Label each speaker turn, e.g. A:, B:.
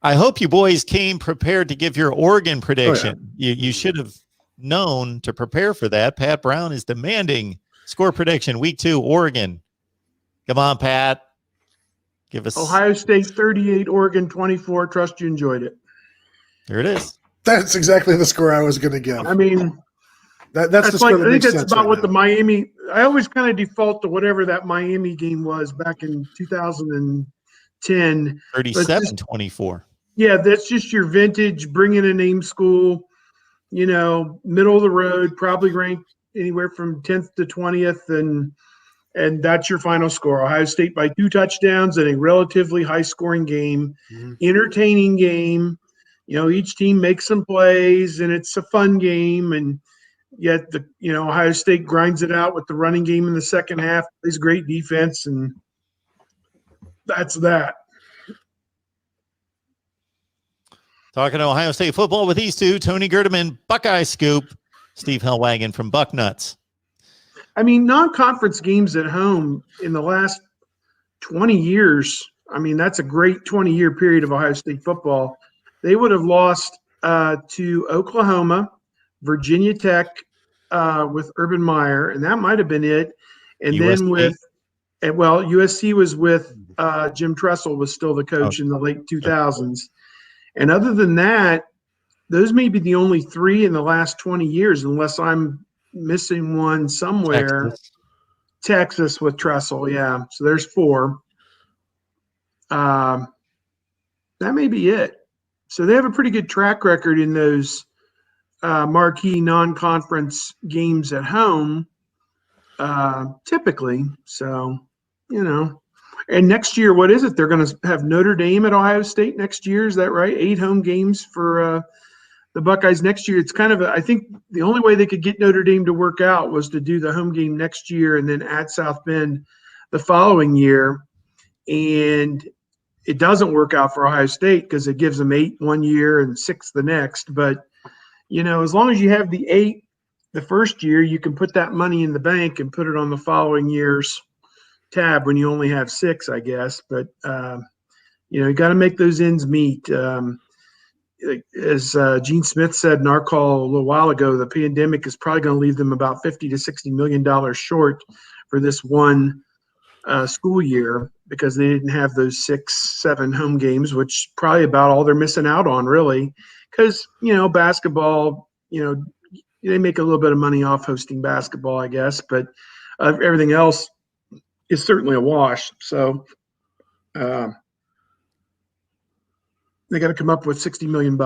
A: I hope you boys came prepared to give your Oregon prediction.
B: Oh, yeah.
A: You should have known to prepare for that. Pat Brown is demanding score prediction. Week 2, Oregon. Come on, Pat. Give us
C: Ohio State 38, Oregon 24. Trust you enjoyed it.
A: There it is.
B: That's exactly the score I was going to give.
C: I mean,
B: that's the score
C: like,
B: that
C: I think
B: makes
C: that's
B: sense
C: about
B: right
C: what
B: now.
C: the Miami. I always kind of default to whatever that Miami game was back in 2010.
A: 37-24.
C: Yeah, that's just your vintage. Bring in a name school. Middle of the road, probably ranked anywhere from 10th to 20th, and that's your final score. Ohio State by 2 touchdowns in a relatively high-scoring game, entertaining game. Each team makes some plays, and it's a fun game. And yet, Ohio State grinds it out with the running game in the second half. Plays great defense, and that's that.
A: Talking to Ohio State football with these two, Tony Gerdeman, Buckeye Scoop, Steve Hellwagon from Bucknuts.
C: I mean, non-conference games at home in the last 20 years, I mean, that's a great 20-year period of Ohio State football. They would have lost to Oklahoma, Virginia Tech with Urban Meyer, and that might have been it. And
A: USC?
C: then USC was with Jim Tressel was still the coach in the late 2000s. And other than that, those may be the only 3 in the last 20 years, unless I'm missing one somewhere. Texas with Tressel, yeah. So there's 4. That may be it. So they have a pretty good track record in those marquee non-conference games at home, typically. So, And next year, what is it? They're going to have Notre Dame at Ohio State next year. Is that right? 8 home games for the Buckeyes next year. It's kind of I think the only way they could get Notre Dame to work out was to do the home game next year and then at South Bend the following year. And it doesn't work out for Ohio State because it gives them 8 one year and 6 the next. But, as long as you have the 8 the first year, you can put that money in the bank and put it on the following year's tab when you only have 6, I guess. But, you got to make those ends meet. As Gene Smith said in our call a little while ago, the pandemic is probably going to leave them about $50 to $60 million short for this one school year because they didn't have those 6, 7 home games, which probably about all they're missing out on, really. Because, basketball, they make a little bit of money off hosting basketball, I guess, but everything else is certainly a wash. So they got to come up with $60 million.